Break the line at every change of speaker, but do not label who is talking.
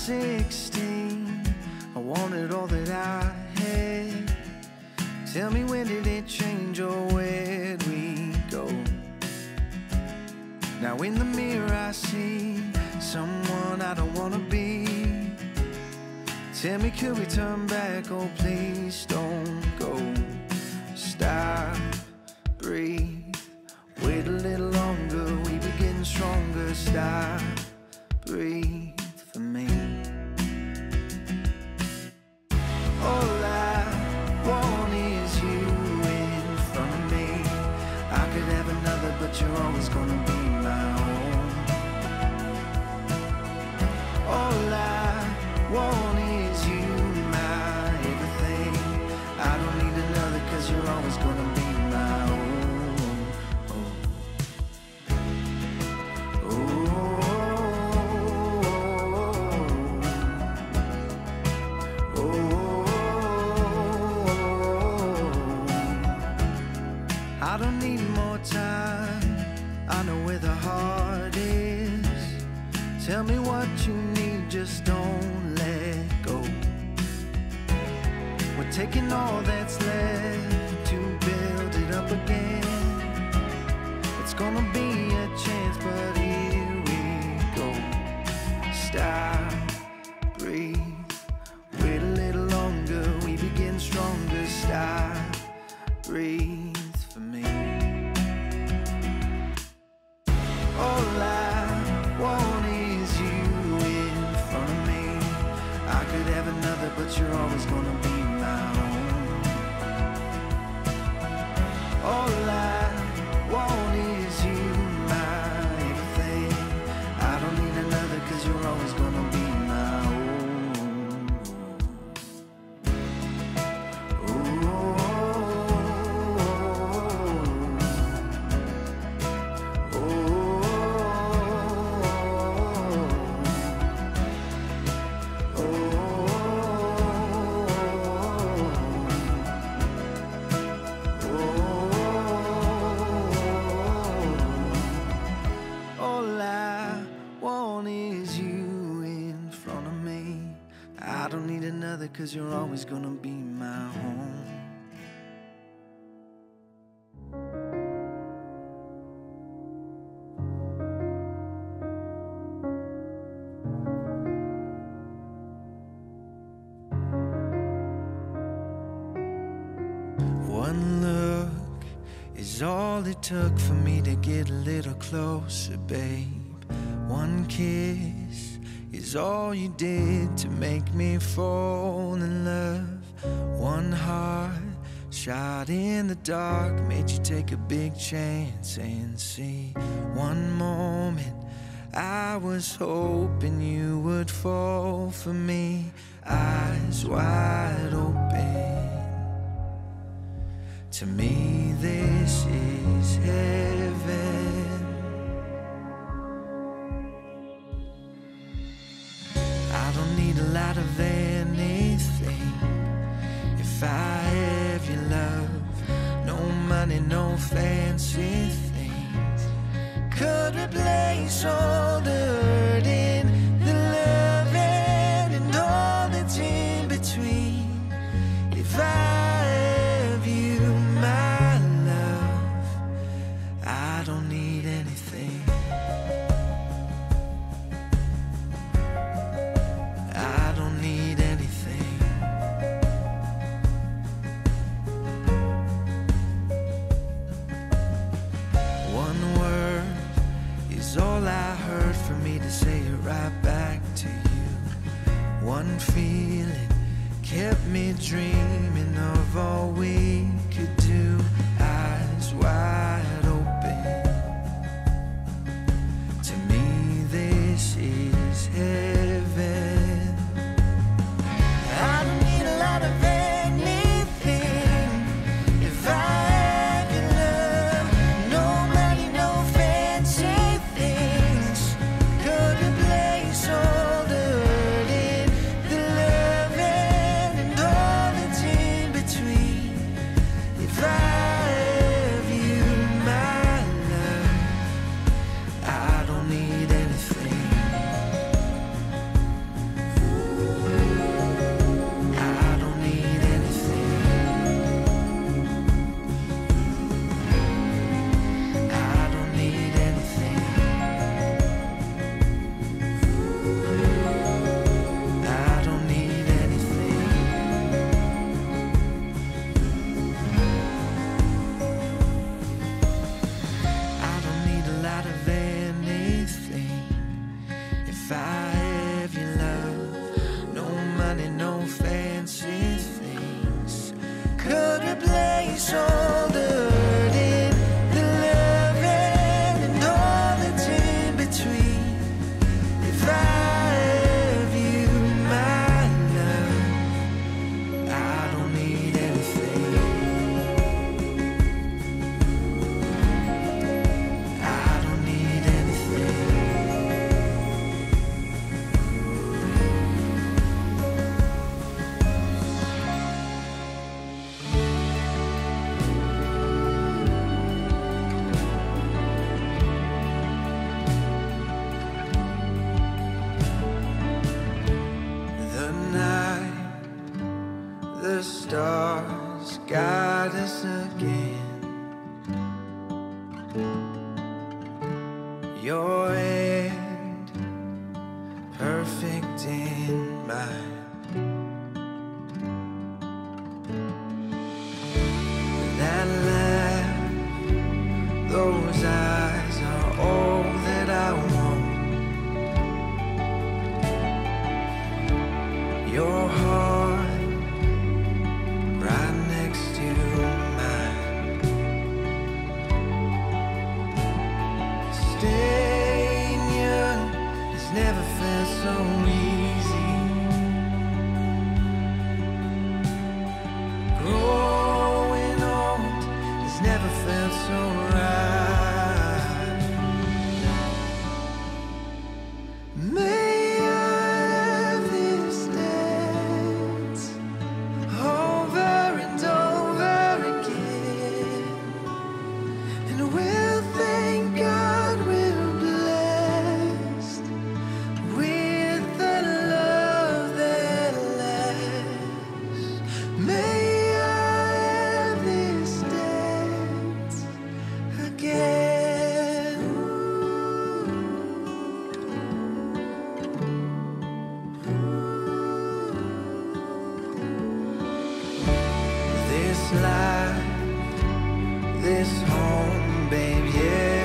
16, I wanted all that I had. Tell me, when did it change, or where'd we go? Now in the mirror I see someone I don't wanna be. Tell me, could we turn back? Oh, please don't go. Stop, breathe, wait a little longer. We be getting stronger. Stop, breathe for me. All I want is you in front of me. I could have another, but you're always gonna be my own. All I want is you, my everything. I don't need another, 'cause you're always gonna be my own. Oh. Oh. I don't need more time, I know where the heart is. Tell me what you need, just don't let go. We're taking all that's left to build it up again. It's gonna be a chance, but here we go. Stop, breathe, wait a little longer. We begin stronger. Stop, breathe for me. All I want is you in front of me. I could have another, but you're always gonna be my own. All I want is you, my everything. I don't need another, 'cause you're always gonna be my own. All I want is you in front of me. I don't need another, 'cause you're always gonna be my home. One look is all it took for me to get a little closer, babe. One kiss is all you did to make me fall in love. One heart shot in the dark made you take a big chance and see. One moment I was hoping you would fall for me. Eyes wide open. To me this is heaven. I don't need a lot of anything if I have your love. No money, no fancy things could replace all the hurting, the loving, and all that's in between. If I have you, my love, I don't need anything. I don't need anything. One word is all I heard for me to say it right back to you. One feeling kept me dreaming of all we could do. Eyes wide open. To me this is heaven. I don't need a lot of anything if I have your love. No money, no fancy things could replace all the hurting, the loving, and all that's in between. If I have you, tonight, the stars guide us again. Your end, perfect in mine. That laugh, those eyes are all that I want. Your heart right next to mine. Staying young has never felt so easy. Growing old has never felt so right. May I have this dance over and over again, and we'll thank God we're blessed with the love that lasts. May I have this dance again. This life, this home, babe, yeah.